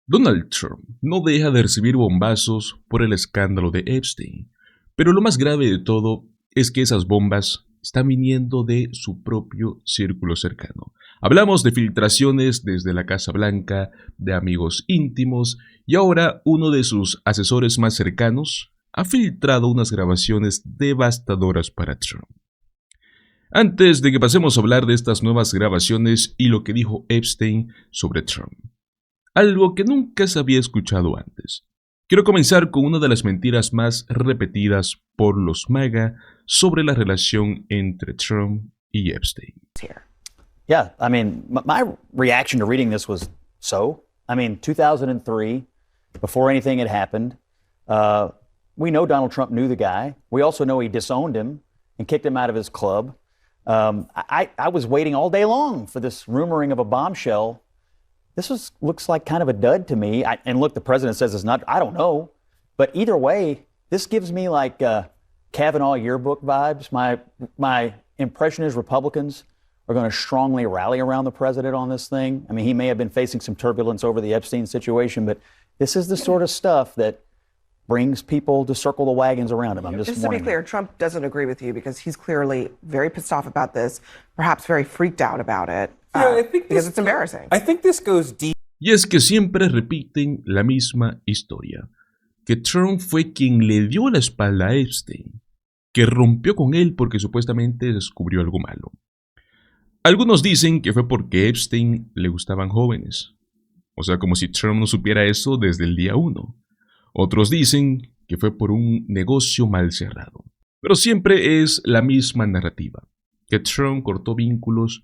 Donald Trump no deja de recibir bombazos por el escándalo de Epstein, pero lo más grave de todo es que esas bombas están viniendo de su propio círculo cercano. Hablamos de filtraciones desde la Casa Blanca, de amigos íntimos, y ahora uno de sus asesores más cercanos ha filtrado unas grabaciones devastadoras para Trump. Antes de que pasemos a hablar de estas nuevas grabaciones y lo que dijo Epstein sobre Trump, algo que nunca se había escuchado antes. Quiero comenzar con una de las mentiras más repetidas por los MAGA sobre la relación entre Trump y Epstein. Yeah, I mean, my reaction to reading this was, 2003, before anything had happened, we know Donald Trump knew the guy. We also know he disowned him and kicked him out of his club. I was waiting all day long for this rumoring of a bombshell. This looks like kind of a dud to me. And look, the president says it's not. I don't know. But either way, this gives me like Kavanaugh yearbook vibes. My impression is Republicans are going to strongly rally around the president on this thing. I mean, he may have been facing some turbulence over the Epstein situation, but this is the sort of stuff that brings people to circle the wagons around him. Just to be clear, Trump doesn't agree with you because he's clearly very pissed off about this, perhaps very freaked out about it. Because it's embarrassing. I think this goes deep. Y es que siempre repiten la misma historia, que Trump fue quien le dio la espalda a Epstein, que rompió con él porque supuestamente descubrió algo malo. Algunos dicen que fue porque Epstein le gustaban jóvenes, o sea, como si Trump no supiera eso desde el día 1. Otros dicen que fue por un negocio mal cerrado. Pero siempre es la misma narrativa, que Trump cortó vínculos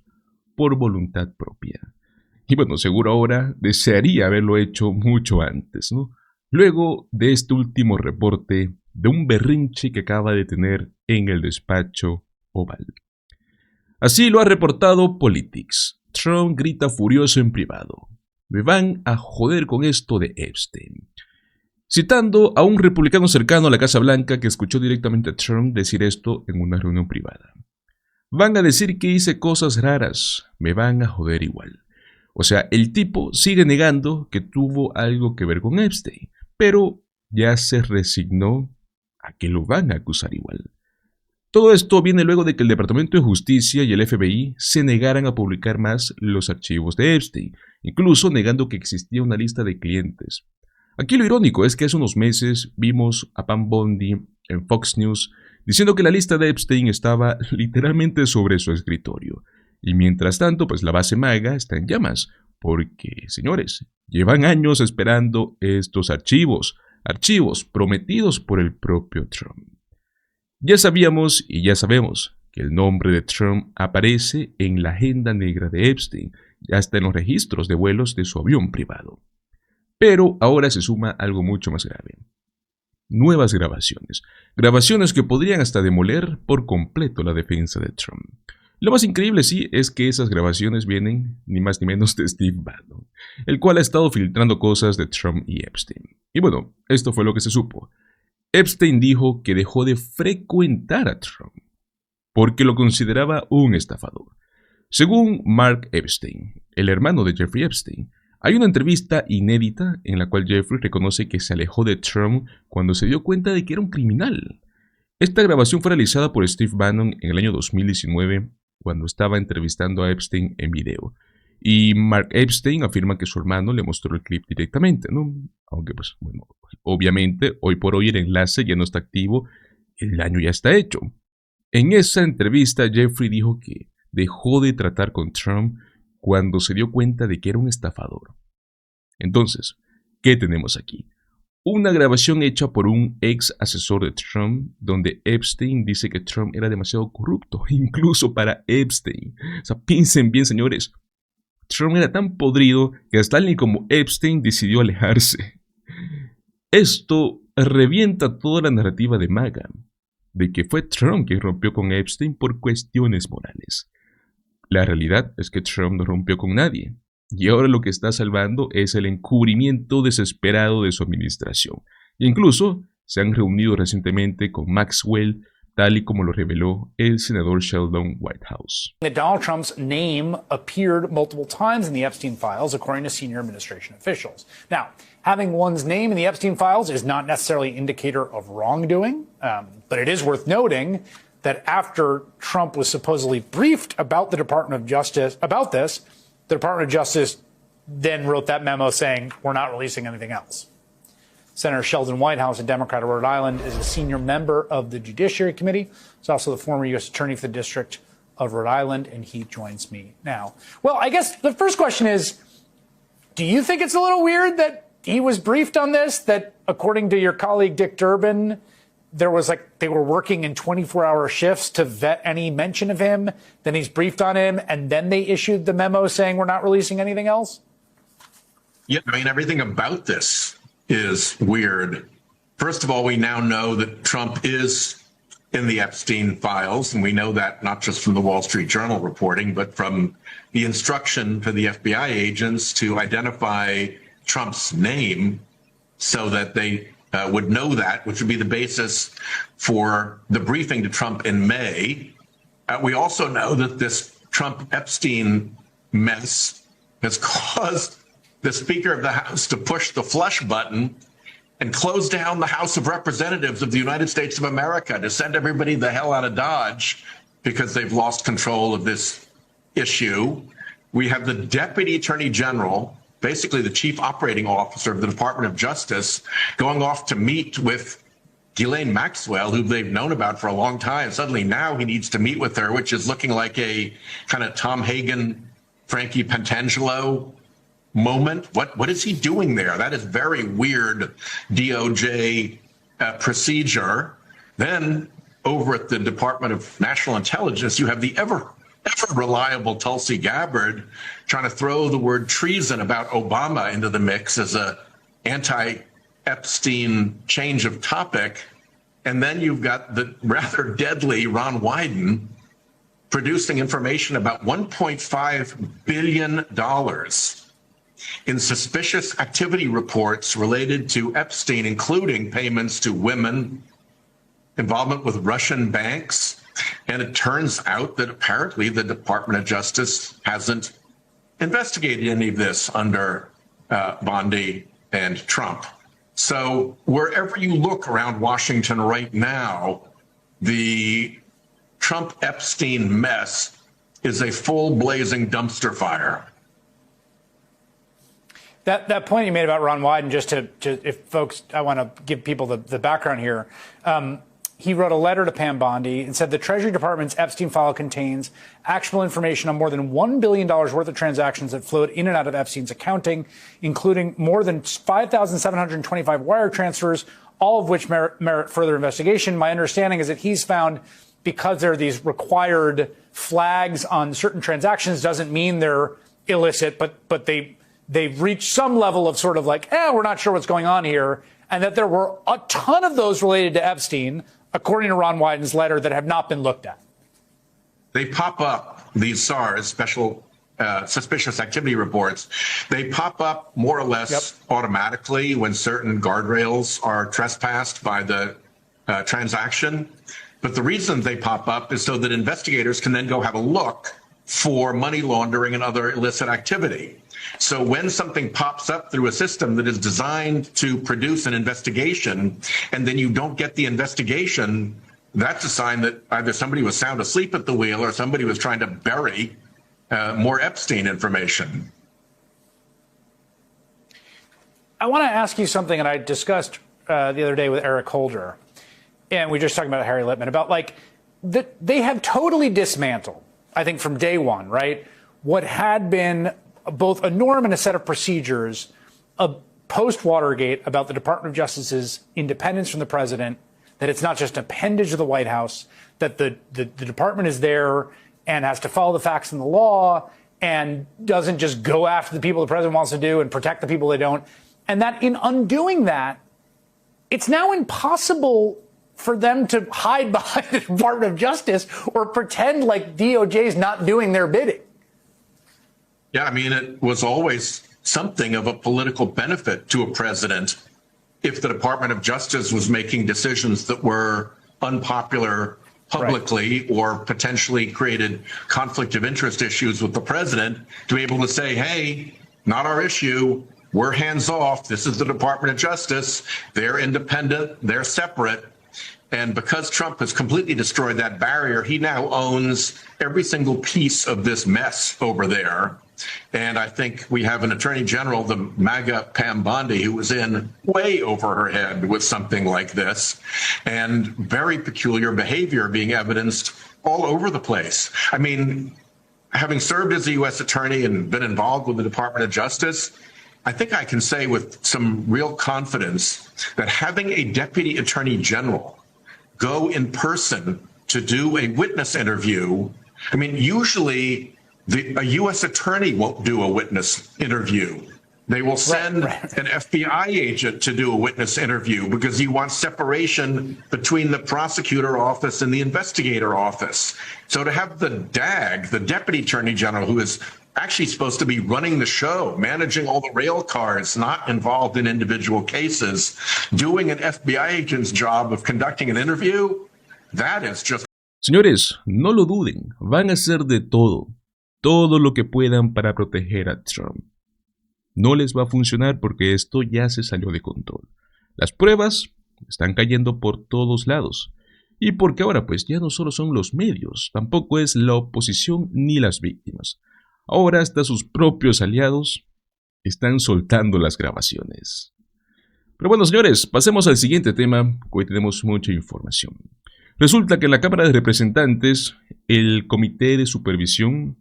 por voluntad propia. Y bueno, seguro ahora desearía haberlo hecho mucho antes, ¿no? Luego de este último reporte de un berrinche que acaba de tener en el despacho Oval. Así lo ha reportado Politics. Trump grita furioso en privado: "Me van a joder con esto de Epstein", citando a un republicano cercano a la Casa Blanca que escuchó directamente a Trump decir esto en una reunión privada. "Van a decir que hice cosas raras, me van a joder igual". O sea, el tipo sigue negando que tuvo algo que ver con Epstein, pero ya se resignó a que lo van a acusar igual. Todo esto viene luego de que el Departamento de Justicia y el FBI se negaran a publicar más los archivos de Epstein, incluso negando que existía una lista de clientes. Aquí lo irónico es que hace unos meses vimos a Pam Bondi en Fox News diciendo que la lista de Epstein estaba literalmente sobre su escritorio. Y mientras tanto, pues la base MAGA está en llamas, porque, señores, llevan años esperando estos archivos prometidos por el propio Trump. Ya sabíamos y ya sabemos que el nombre de Trump aparece en la agenda negra de Epstein, ya hasta en los registros de vuelos de su avión privado. Pero ahora se suma algo mucho más grave. Nuevas grabaciones que podrían hasta demoler por completo la defensa de Trump. Lo más increíble sí es que esas grabaciones vienen ni más ni menos de Steve Bannon, el cual ha estado filtrando cosas de Trump y Epstein. Y bueno, esto fue lo que se supo. Epstein dijo que dejó de frecuentar a Trump porque lo consideraba un estafador. Según Mark Epstein, el hermano de Jeffrey Epstein, hay una entrevista inédita en la cual Jeffrey reconoce que se alejó de Trump cuando se dio cuenta de que era un criminal. Esta grabación fue realizada por Steve Bannon en el año 2019 cuando estaba entrevistando a Epstein en video. Y Mark Epstein afirma que su hermano le mostró el clip directamente, ¿no? Aunque pues bueno, obviamente hoy por hoy el enlace ya no está activo, el daño ya está hecho. En esa entrevista Jeffrey dijo que dejó de tratar con Trump cuando se dio cuenta de que era un estafador. Entonces, ¿qué tenemos aquí? Una grabación hecha por un ex asesor de Trump, donde Epstein dice que Trump era demasiado corrupto, incluso para Epstein. O sea, piensen bien, señores. Trump era tan podrido que hasta alguien como Epstein decidió alejarse. Esto revienta toda la narrativa de MAGA, de que fue Trump quien rompió con Epstein por cuestiones morales. La realidad es que Trump no rompió con nadie. Y ahora lo que está salvando es el encubrimiento desesperado de su administración. E incluso se han reunido recientemente con Maxwell tal y como lo reveló el senador Sheldon Whitehouse. Donald Trump's name appeared multiple times in the Epstein files, according to senior administration officials. Now, having one's name in the Epstein files is not necessarily an indicator of wrongdoing, but it is worth noting that after Trump was supposedly briefed about the Department of Justice, about this, the Department of Justice then wrote that memo saying, we're not releasing anything else. Senator Sheldon Whitehouse, a Democrat of Rhode Island, is a senior member of the Judiciary Committee. He's also the former U.S. Attorney for the District of Rhode Island, and he joins me now. Well, I guess the first question is, do you think it's a little weird that he was briefed on this, that according to your colleague Dick Durbin, there was they were working in 24-hour shifts to vet any mention of him, then he's briefed on him, and then they issued the memo saying we're not releasing anything else? Yeah, I mean, everything about this is weird. First of all, we now know that Trump is in the Epstein files, and we know that not just from the Wall Street Journal reporting, but from the instruction for the FBI agents to identify Trump's name so that they would know that, which would be the basis for the briefing to Trump in May. We also know that this Trump-Epstein mess has caused the Speaker of the House to push the flush button and close down the House of Representatives of the United States of America, to send everybody the hell out of Dodge because they've lost control of this issue. We have the Deputy Attorney General, basically the Chief Operating Officer of the Department of Justice, going off to meet with Ghislaine Maxwell, who they've known about for a long time. Suddenly now he needs to meet with her, which is looking like a kind of Tom Hagen, Frankie Pentangelo moment. What is he doing there? That is very weird DOJ procedure. Then over at the Department of National Intelligence, you have the ever reliable Tulsi Gabbard trying to throw the word treason about Obama into the mix as a anti-Epstein change of topic. And then you've got the rather deadly Ron Wyden producing information about $1.5 billion in suspicious activity reports related to Epstein, including payments to women, involvement with Russian banks. And it turns out that apparently the Department of Justice hasn't investigated any of this under Bondi and Trump. So wherever you look around Washington right now, the Trump-Epstein mess is a full blazing dumpster fire. That point you made about Ron Wyden, just to if folks, I want to give people the background here. He wrote a letter to Pam Bondi and said the Treasury Department's Epstein file contains actionable information on more than $1 billion worth of transactions that flowed in and out of Epstein's accounting, including more than 5,725 wire transfers, all of which merit further investigation. My understanding is that he's found, because there are these required flags on certain transactions, doesn't mean they're illicit, but they've reached some level of sort of we're not sure what's going on here, and that there were a ton of those related to Epstein, according to Ron Wyden's letter, that have not been looked at. They pop up, these SARS, special suspicious activity reports. They pop up more or less automatically when certain guardrails are trespassed by the transaction. But the reason they pop up is so that investigators can then go have a look for money laundering and other illicit activity. So when something pops up through a system that is designed to produce an investigation, and then you don't get the investigation, that's a sign that either somebody was sound asleep at the wheel or somebody was trying to bury more Epstein information. I want to ask you something that I discussed the other day with Eric Holder, and we were just talking about Harry Litman, about they have totally dismantled, I think from day one, right, what had been both a norm and a set of procedures post-Watergate about the Department of Justice's independence from the president, that it's not just an appendage of the White House, that the department is there and has to follow the facts and the law and doesn't just go after the people the president wants to do and protect the people they don't. And that in undoing that, it's now impossible for them to hide behind the Department of Justice or pretend like DOJ is not doing their bidding. Yeah, I mean, it was always something of a political benefit to a president if the Department of Justice was making decisions that were unpopular publicly or potentially created conflict of interest issues with the president to be able to say, hey, not our issue. We're hands off. This is the Department of Justice. They're independent. They're separate. And because Trump has completely destroyed that barrier, he now owns every single piece of this mess over there. And I think we have an attorney general, the MAGA Pam Bondi, who was in way over her head with something like this, and very peculiar behavior being evidenced all over the place. I mean, having served as a U.S. attorney and been involved with the Department of Justice, I think I can say with some real confidence that having a deputy attorney general go in person to do a witness interview, I mean, usually a U.S. attorney won't do a witness interview. They will send an FBI agent to do a witness interview because you want separation between the prosecutor office and the investigator office. So to have the DAG, the Deputy Attorney General, who is actually supposed to be running the show, managing all the rail cars, not involved in individual cases, doing an FBI agent's job of conducting an interview, that is just... Señores, no lo duden, van a hacer de todo lo que puedan para proteger a Trump. No les va a funcionar porque esto ya se salió de control. Las pruebas están cayendo por todos lados. Y porque ahora pues ya no solo son los medios, tampoco es la oposición ni las víctimas. Ahora hasta sus propios aliados están soltando las grabaciones. Pero bueno, señores, pasemos al siguiente tema, hoy tenemos mucha información. Resulta que en la Cámara de Representantes, el Comité de Supervisión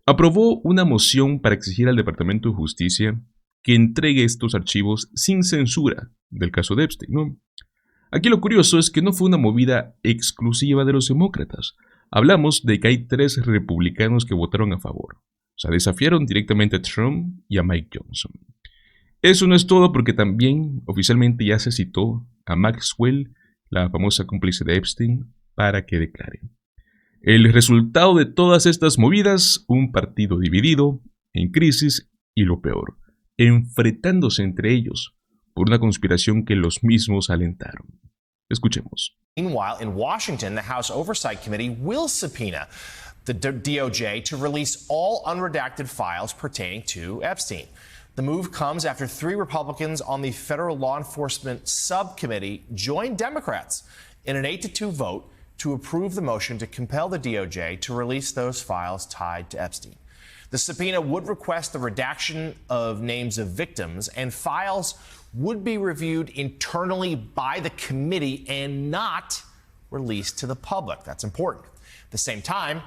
aprobó una moción para exigir al Departamento de Justicia que entregue estos archivos sin censura del caso de Epstein, ¿no? Aquí lo curioso es que no fue una movida exclusiva de los demócratas. Hablamos de que hay 3 republicanos que votaron a favor. O sea, desafiaron directamente a Trump y a Mike Johnson. Eso no es todo porque también oficialmente ya se citó a Maxwell, la famosa cómplice de Epstein, para que declare. El resultado de todas estas movidas, un partido dividido, en crisis y lo peor, enfrentándose entre ellos por una conspiración que los mismos alentaron. Escuchemos. Meanwhile, in Washington, the House Oversight Committee will subpoena the DOJ to release all unredacted files pertaining to Epstein. The move comes after 3 Republicans on the Federal Law Enforcement Subcommittee joined Democrats in an 8-2 vote to approve the motion to compel the DOJ to release those files tied to Epstein. The subpoena would request the redaction of names of victims, and files would be reviewed internally by the committee and not released to the public. That's important. At the same time,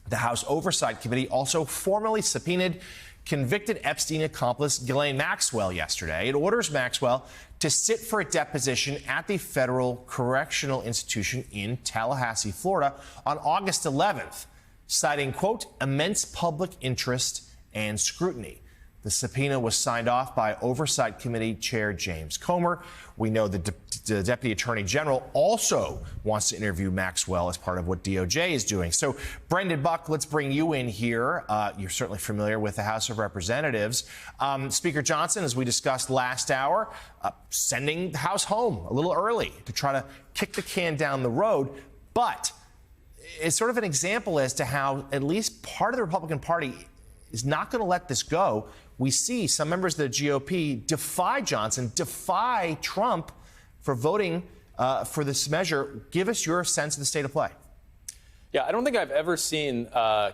the House Oversight Committee also formally subpoenaed convicted Epstein accomplice Ghislaine Maxwell yesterday. It orders Maxwell to sit for a deposition at the Federal Correctional Institution in Tallahassee, Florida on August 11th, citing, quote, immense public interest and scrutiny. The subpoena was signed off by Oversight Committee Chair James Comer. We know the Deputy Attorney General also wants to interview Maxwell as part of what DOJ is doing. So, Brendan Buck, let's bring you in here. You're certainly familiar with the House of Representatives. Speaker Johnson, as we discussed last hour, sending the House home a little early to try to kick the can down the road. But it's sort of an example as to how at least part of the Republican Party is not going to let this go. We see some members of the GOP defy Johnson, defy Trump for voting for this measure. Give us your sense of the state of play. Yeah, I don't think I've ever seen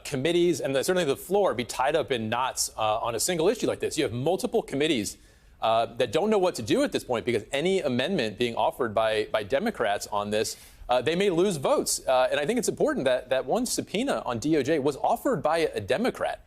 committees and certainly the floor be tied up in knots on a single issue like this. You have multiple committees that don't know what to do at this point because any amendment being offered by Democrats on this, they may lose votes. And I think it's important that one subpoena on DOJ was offered by a Democrat.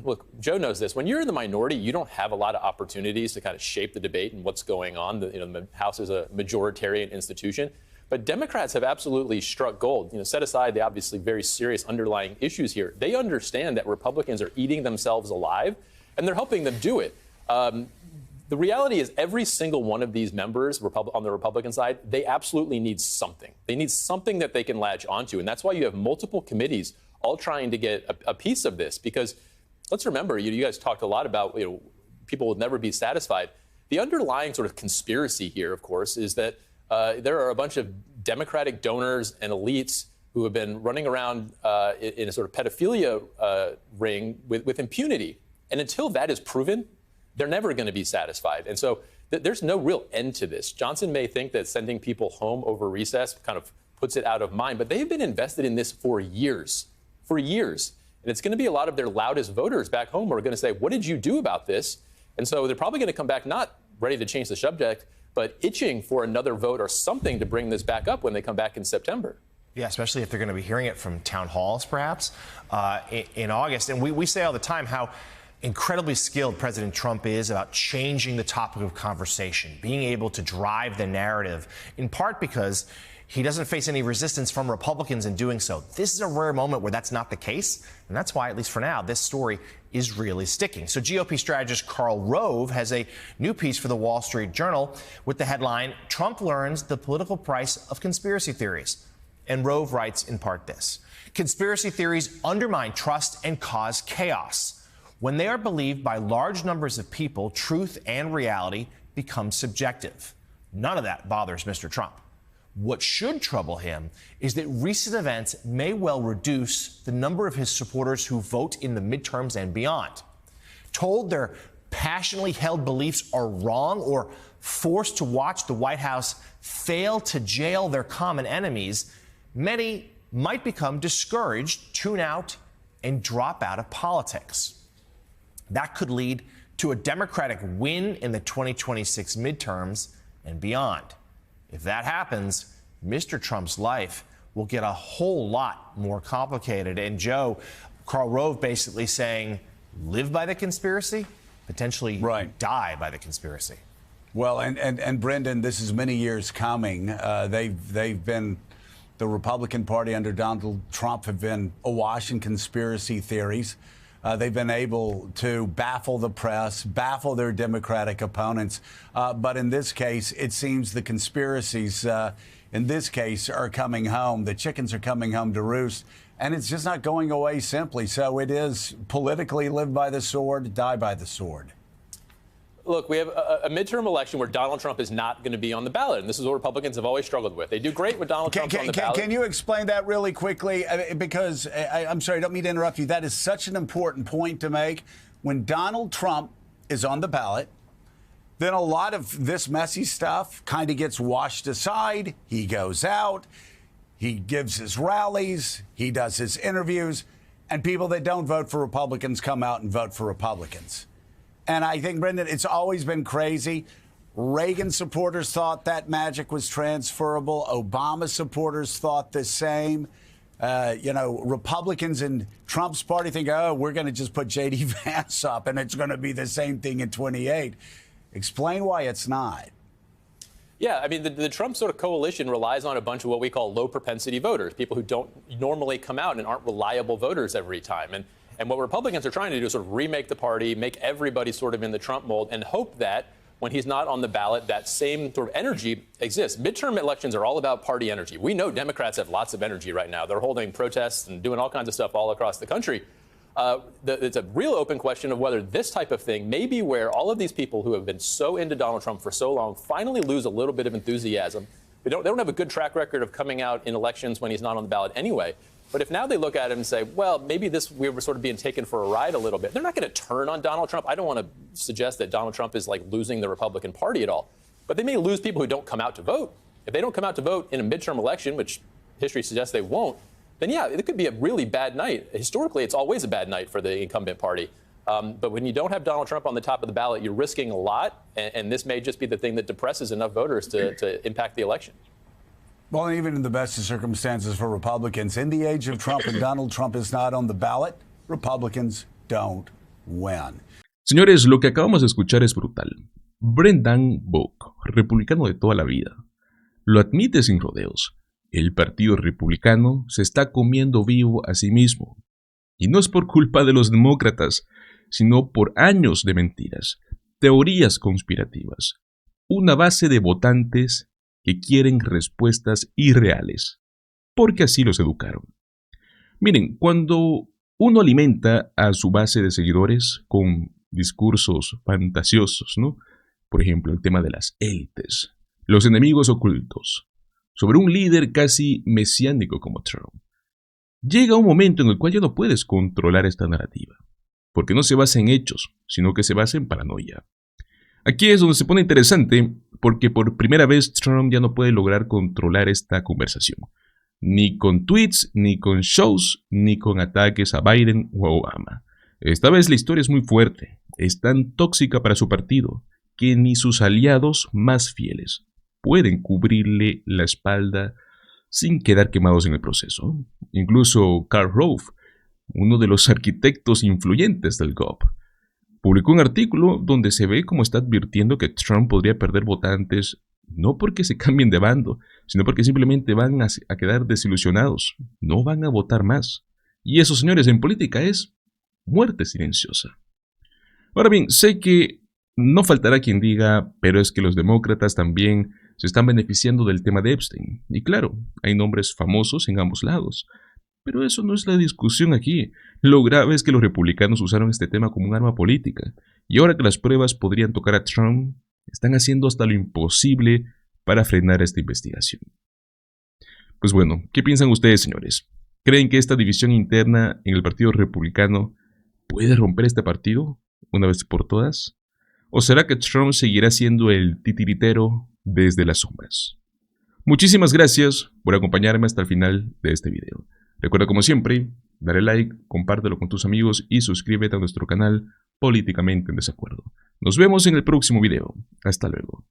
Look, Joe knows this. When you're in the minority, you don't have a lot of opportunities to kind of shape the debate and what's going on. The House is a majoritarian institution. But Democrats have absolutely struck gold. Set aside the obviously very serious underlying issues here. They understand that Republicans are eating themselves alive, and they're helping them do it. The reality is every single one of these members on the Republican side, they absolutely need something. They need something that they can latch onto. And that's why you have multiple committees all trying to get a piece of this. Because let's remember, you guys talked a lot about people will never be satisfied. The underlying sort of conspiracy here, of course, is that there are a bunch of Democratic donors and elites who have been running around in a sort of pedophilia ring with impunity. And until that is proven, they're never going to be satisfied. And so there's no real end to this. Johnson may think that sending people home over recess kind of puts it out of mind, but they've been invested in this for years. And it's going to be a lot of their loudest voters back home who are going to say, what did you do about this? And so they're probably going to come back not ready to change the subject, but itching for another vote or something to bring this back up when they come back in September. Yeah, especially if they're going to be hearing it from town halls, perhaps, in August. And we say all the time how incredibly skilled President Trump is about changing the topic of conversation, being able to drive the narrative, in part because he doesn't face any resistance from Republicans in doing so. This is a rare moment where that's not the case, and that's why, at least for now, this story is really sticking. So GOP strategist Karl Rove has a new piece for the Wall Street Journal with the headline, Trump Learns the Political Price of Conspiracy Theories. And Rove writes in part this: conspiracy theories undermine trust and cause chaos. When they are believed by large numbers of people, truth and reality become subjective. None of that bothers Mr. Trump. What should trouble him is that recent events may well reduce the number of his supporters who vote in the midterms and beyond. Told their passionately held beliefs are wrong or forced to watch the White House fail to jail their common enemies, many might become discouraged, tune out, and drop out of politics. That could lead to a Democratic win in the 2026 midterms and beyond. If that happens, Mr. Trump's life will get a whole lot more complicated. And Joe, Karl Rove basically saying, live by the conspiracy, potentially die by the conspiracy. Well, and Brendan, this is many years coming. They've been, the Republican Party under Donald Trump have been awash in conspiracy theories. They've been able to baffle the press, baffle their Democratic opponents. But in this case, it seems the conspiracies, in this case, are coming home. The chickens are coming home to roost. And it's just not going away simply. So it is politically live by the sword, die by the sword. Look, we have a midterm election where Donald Trump is not going to be on the ballot, and this is what Republicans have always struggled with. They do great with Donald Trump on the ballot. Can you explain that really quickly? Because, I'm sorry, I don't mean to interrupt you. That is such an important point to make. When Donald Trump is on the ballot, then a lot of this messy stuff kind of gets washed aside. He goes out, he gives his rallies, he does his interviews, and people that don't vote for Republicans come out and vote for Republicans. And I think, Brendan, it's always been crazy. Reagan supporters thought that magic was transferable. Obama supporters thought the same. Republicans in Trump's party think, oh, we're going to just put J.D. Vance up and it's going to be the same thing in 28. Explain why it's not. Yeah, I mean, the Trump sort of coalition relies on a bunch of what we call low propensity voters, people who don't normally come out and aren't reliable voters every time. And what Republicans are trying to do is sort of remake the party, make everybody sort of in the Trump mold, and hope that when he's not on the ballot, that same sort of energy exists. Midterm elections are all about party energy. We know Democrats have lots of energy right now. They're holding protests and doing all kinds of stuff all across the country. It's a real open question of whether this type of thing may be where all of these people who have been so into Donald Trump for so long finally lose a little bit of enthusiasm. They don't have a good track record of coming out in elections when he's not on the ballot anyway. But if now they look at him and say, well, maybe we were sort of being taken for a ride a little bit, they're not going to turn on Donald Trump. I don't want to suggest that Donald Trump is like losing the Republican Party at all. But they may lose people who don't come out to vote. If they don't come out to vote in a midterm election, which history suggests they won't, then yeah, it could be a really bad night. Historically, it's always a bad night for the incumbent party. But when you don't have Donald Trump on the top of the ballot, you're risking a lot. And this may just be the thing that depresses enough voters to impact the election. Well, even in the best of circumstances for Republicans, in the age of Trump and Donald Trump is not on the ballot, Republicans don't win. Señores, lo que acabamos de escuchar es brutal. Brendan Book, republicano de toda la vida, lo admite sin rodeos. El Partido Republicano se está comiendo vivo a sí mismo. Y no es por culpa de los demócratas, sino por años de mentiras, teorías conspirativas, una base de votantes que quieren respuestas irreales, porque así los educaron. Miren, cuando uno alimenta a su base de seguidores con discursos fantasiosos, ¿no? Por ejemplo, el tema de las élites, los enemigos ocultos, sobre un líder casi mesiánico como Trump. Llega un momento en el cual ya no puedes controlar esta narrativa, porque no se basa en hechos, sino que se basa en paranoia. Aquí es donde se pone interesante, porque por primera vez Trump ya no puede lograr controlar esta conversación. Ni con tweets, ni con shows, ni con ataques a Biden o a Obama. Esta vez la historia es muy fuerte, es tan tóxica para su partido, que ni sus aliados más fieles pueden cubrirle la espalda sin quedar quemados en el proceso. Incluso Karl Rove, uno de los arquitectos influyentes del GOP, publicó un artículo donde se ve cómo está advirtiendo que Trump podría perder votantes no porque se cambien de bando, sino porque simplemente van a quedar desilusionados, no van a votar más. Y eso, señores, en política es muerte silenciosa. Ahora bien, sé que no faltará quien diga, pero es que los demócratas también se están beneficiando del tema de Epstein. Y claro, hay nombres famosos en ambos lados. Pero eso no es la discusión aquí. Lo grave es que los republicanos usaron este tema como un arma política. Y ahora que las pruebas podrían tocar a Trump, están haciendo hasta lo imposible para frenar esta investigación. Pues bueno, ¿qué piensan ustedes, señores? ¿Creen que esta división interna en el Partido Republicano puede romper este partido una vez por todas? ¿O será que Trump seguirá siendo el titiritero desde las sombras? Muchísimas gracias por acompañarme hasta el final de este video. Recuerda, como siempre, darle like, compártelo con tus amigos y suscríbete a nuestro canal Políticamente en Desacuerdo. Nos vemos en el próximo video. Hasta luego.